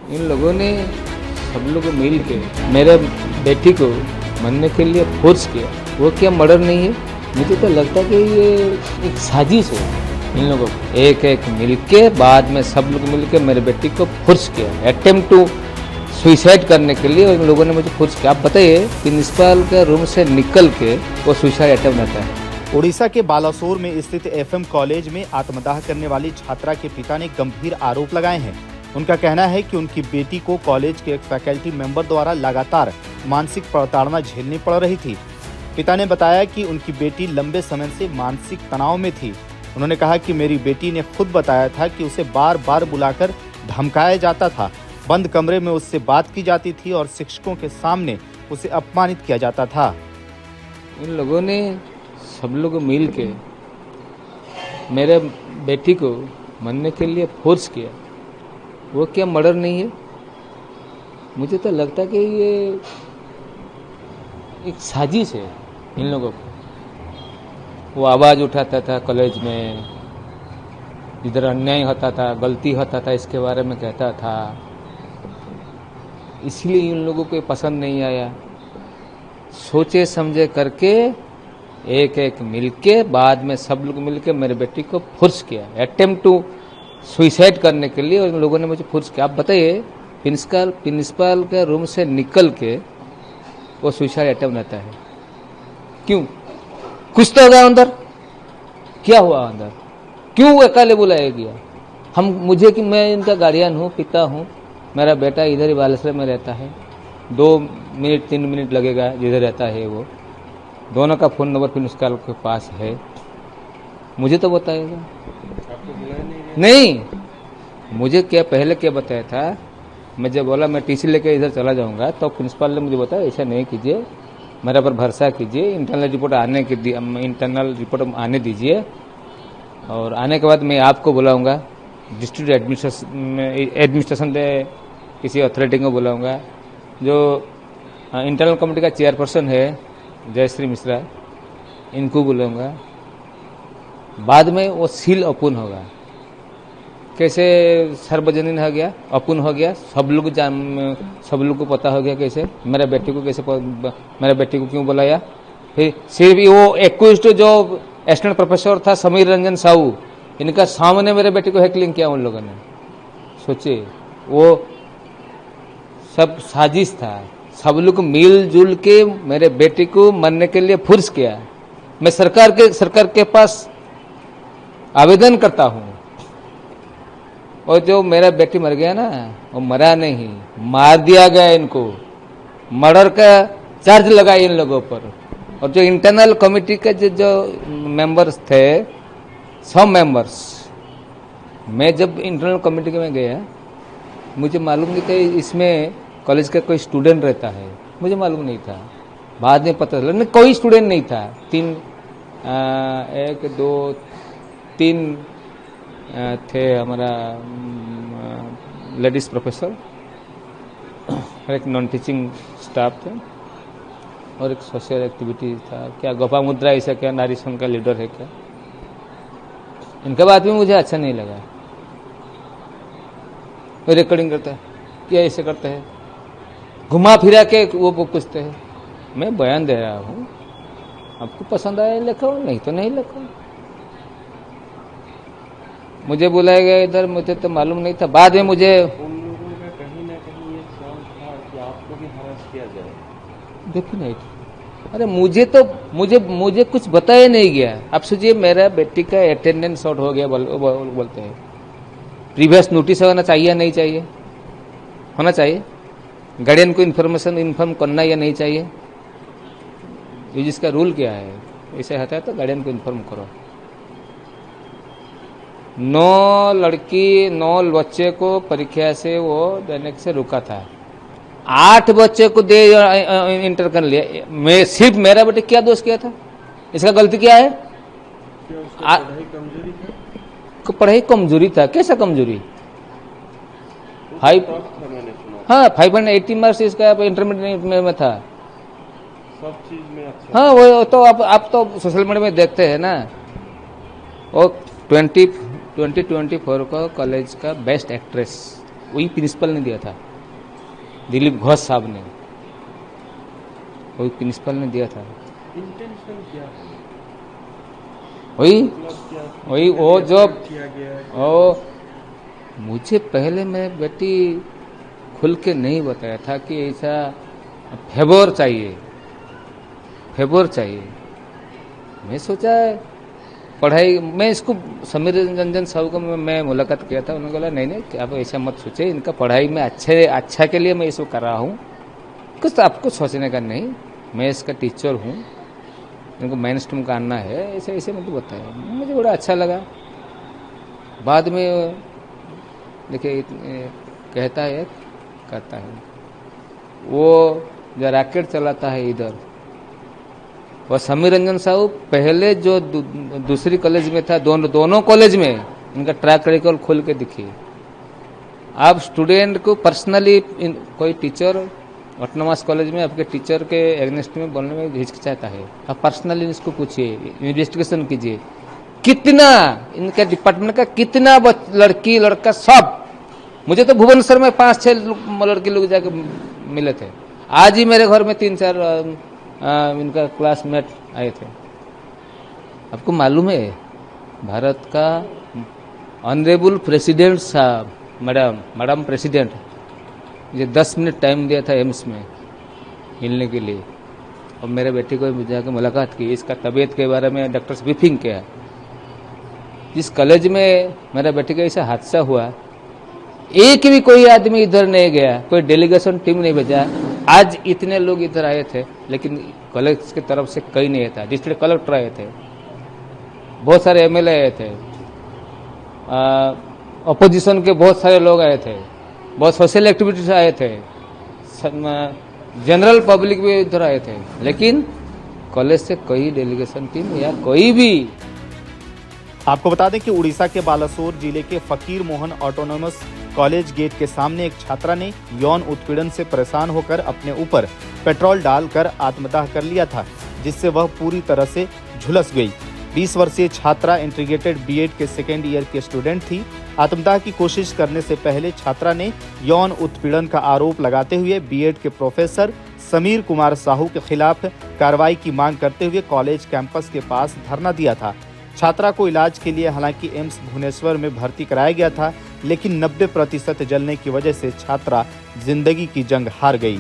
इन लोगों ने सब लोग मिल के मेरे बेटी को मरने के लिए फोर्स किया। वो क्या मर्डर नहीं है? मुझे तो लगता है कि ये एक साजिश है। इन लोगों को एक एक मिल के बाद में सब लोग मिल के मेरे बेटी को फोर्स किया, अटेम्प्ट टू सुइसाइड करने के लिए इन लोगों ने मुझे फोर्स किया। आप बताइए, प्रिंसिपल के रूम से निकल के वो सुइसाइड अटेम्प्ट रहता है। ओडिशा के बालासोर में स्थित एफएम कॉलेज में आत्मदाह करने वाली छात्रा के पिता ने गंभीर आरोप लगाए हैं। उनका कहना है कि उनकी बेटी को कॉलेज के एक फैकल्टी मेंबर द्वारा लगातार मानसिक प्रताड़ना झेलनी पड़ रही थी। पिता ने बताया कि उनकी बेटी लंबे समय से मानसिक तनाव में थी। उन्होंने कहा कि मेरी बेटी ने खुद बताया था कि उसे बार बार बुलाकर धमकाया जाता था, बंद कमरे में उससे बात की जाती थी और शिक्षकों के सामने उसे अपमानित किया जाता था। इन लोगों ने सब लोग मिल के मेरे बेटी को मरने के लिए फोर्स किया। वो क्या मर्डर नहीं है? मुझे तो लगता है कि ये एक साजिश है इन लोगों को। वो आवाज़ उठाता था कॉलेज में, इधर अन्याय होता था, गलती होता था, इसके बारे में कहता था। इसलिए इन लोगों को पसंद नहीं आया। सोचे समझे करके एक एक मिलके बाद में सब लोग मिलके मेरे बेटी को फोर्स किया, अटेम्प्ट टू सुइसाइड करने के लिए उन लोगों ने मुझे फोर्स किया। आप बताइए, प्रिंसिपल के रूम से निकल के वो सुइसाइड अटेम्प्ट रहता है। क्यों? कुछ तो होगा अंदर। क्या हुआ अंदर? क्यों अकेले बुलाया गया? मुझे कि मैं इनका गार्डियन हूँ, पिता हूँ। मेरा बेटा इधर ही बालेश्वर में रहता है। 2 मिनट 3 मिनट लगेगा जिधर रहता है वो। दोनों का फ़ोन नंबर प्रिंसिपल के पास है। मुझे तो बताएगा। आपको बुलाया नहीं, मुझे क्या पहले क्या बताया था। मैं जब बोला मैं टीसी लेके इधर चला जाऊंगा तो प्रिंसिपल ने मुझे बताया ऐसा नहीं कीजिए, मेरे पर भरोसा कीजिए, इंटरनल रिपोर्ट आने दीजिए और आने के बाद मैं आपको बुलाऊंगा, डिस्ट्रिक्ट एडमिनिस्ट्रेशन से किसी अथॉरिटी को बुलाऊंगा, जो इंटरनल कमेटी का चेयरपर्सन है जयश्री मिश्रा, इनको बुलाऊंगा। बाद में वो सील ओपन होगा। कैसे सार्वजनिक हो गया, ओपन हो गया, सब लोग को पता हो गया। कैसे मेरे बेटी को क्यों बुलाया? फिर सिर्फ वो एक्विज्ड जो असिस्टेंट प्रोफेसर था समीर रंजन साहू, इनका सामने मेरे बेटी को हैकलिंग किया उन लोगों ने। सोचिए, वो सब साजिश था। सब लोग मिलजुल के मेरे बेटी को मरने के लिए फोर्स किया। मैं सरकार के पास आवेदन करता हूं। और जो मेरा बेटी मर गया ना, वो मरा नहीं, मार दिया गया। इनको मर्डर का चार्ज लगा इन लोगों पर। और जो इंटरनल कमेटी के जो मेंबर्स थे, सब मेंबर्स, मैं जब इंटरनल कमेटी में गया, मुझे मालूम नहीं था इसमें कॉलेज का कोई स्टूडेंट रहता है। मुझे मालूम नहीं था, बाद में पता चला। नहीं, कोई स्टूडेंट नहीं था। 1 2 3 थे हमारा लेडीज प्रोफेसर और एक नॉन टीचिंग स्टाफ थे और एक सोशल एक्टिविटी था। क्या गोपा मुद्रा ऐसा क्या नारी संघ का लीडर है क्या? इनके बाद भी मुझे अच्छा नहीं लगा। रिकॉर्डिंग करता है, क्या ऐसे करते हैं, घुमा फिरा के वो पूछते हैं। मैं बयान दे रहा हूँ, आपको पसंद आया लिखो, नहीं तो नहीं लिखो। मुझे बुलाया गया इधर, मुझे तो मालूम नहीं था। बाद में मुझे उन लोगों का कहीं ना कहीं ये शौक था कि आपको भी हरास किया जाए। डेफिनेट। अरे मुझे कुछ बताया नहीं गया। आप सोचिए, मेरा बेटी का अटेंडेंस आउट हो गया बोलते हैं। प्रीवियस नोटिस होना चाहिए नहीं चाहिए? होना चाहिए। गार्डियन को इन्फॉर्म करना या नहीं चाहिए? ये जिसका रूल क्या है, ऐसे होता है तो गार्डियन को इन्फॉर्म करो। 9 बच्चे को परीक्षा से वो देने से रुका था। 8 बच्चे को दे इंटर कर लिया। मैं सिर्फ मेरा बेटे क्या दोष किया था? इसका गलती क्या है? पढ़ाई कमजोरी था। पढ़ाई कमजोरी था। कैसा कमजोरी? 5 मैंने सुना। हाँ, 580 मार्क्स इसका इंटरमीडिएट में था। सब चीज में अच्छा। हाँ, वो तो आप तो सोशल मीडिया में देखते हैं ना। वो 2024 का कॉलेज का बेस्ट एक्ट्रेस वही प्रिंसिपल ने दिया था, दिलीप घोष साहब ने, वही प्रिंसिपल ने दिया था। इंटेंशन क्या है? वही मतलब क्या वही वो जो किया गया है? ओ मुझे पहले मेरी बेटी खुल के नहीं बताया था कि ऐसा फेवर चाहिए, फेवर चाहिए। मैं सोचा पढ़ाई, मैं इसको समीर रंजन साहू को मैं मुलाकात किया था, उन्होंने बोला नहीं नहीं आप ऐसा मत सोचे, इनका पढ़ाई में अच्छा के लिए मैं इसको कर रहा हूँ, कुछ आपको सोचने का नहीं, मैं इसका टीचर हूँ, इनको मेन स्ट्रीम का आना है, ऐसे ऐसे मुझे बताया। मुझे बड़ा अच्छा लगा। बाद में देखिए कहता है वो जो रैकेट चलाता है इधर, वह समीर रंजन साहू पहले जो दूसरी कॉलेज में था, दोनों कॉलेज में इनका ट्रैक रिकॉर्ड खोल के दिखिए। आप स्टूडेंट को पर्सनली कोई टीचर ऑटोनोमस कॉलेज में आपके टीचर के एग्नेस्ट में बोलने में हिचकिचाता है, आप पर्सनली इसको पूछिए, इन्वेस्टिगेशन कीजिए, कितना इनके डिपार्टमेंट का कितना लड़की लड़का सब। मुझे तो भुवनेश्वर में 5-6 लड़के लोग जाके मिले थे। आज ही मेरे घर में 3-4 इनका क्लासमेट आए थे। आपको मालूम है भारत का ऑनरेबल प्रेसिडेंट साहब, मैडम प्रेसिडेंट, मुझे 10 मिनट टाइम दिया था एम्स में मिलने के लिए, और मेरे बेटे को जाकर मुलाकात की, इसका तबीयत के बारे में डॉक्टर से ब्रीफिंग किया। जिस कॉलेज में मेरा बेटे का ऐसा हादसा हुआ, एक भी कोई आदमी इधर नहीं गया, कोई डेलीगेशन टीम नहीं भेजा। आज इतने लोग इधर आए थे, लेकिन कॉलेज की तरफ से कोई नहीं था। डिस्ट्रिक्ट कलेक्टर आए थे, बहुत सारे एमएलए आए थे, अपोजिशन के बहुत सारे लोग आए थे, बहुत सोशल एक्टिविटीज आए थे, जनरल पब्लिक भी इधर आए थे, लेकिन कॉलेज से कोई डेलीगेशन टीम या कोई भी। आपको बता दें कि उड़ीसा के बालासोर जिले के फकीर मोहन ऑटोनोमस कॉलेज गेट के सामने एक छात्रा ने यौन उत्पीड़न से परेशान होकर अपने ऊपर पेट्रोल डालकर आत्मदाह कर लिया था, जिससे वह पूरी तरह से झुलस गई। 20 वर्षीय छात्रा इंटीग्रेटेड बीएड के सेकेंड ईयर की स्टूडेंट थी। आत्मदाह की कोशिश करने से पहले छात्रा ने यौन उत्पीड़न का आरोप लगाते हुए बीएड के प्रोफेसर समीर कुमार साहू के खिलाफ कार्रवाई की मांग करते हुए कॉलेज कैंपस के पास धरना दिया था। छात्रा को इलाज के लिए हालांकि एम्स भुवनेश्वर में भर्ती कराया गया था, लेकिन 90% जलने की वजह से छात्रा जिंदगी की जंग हार गई।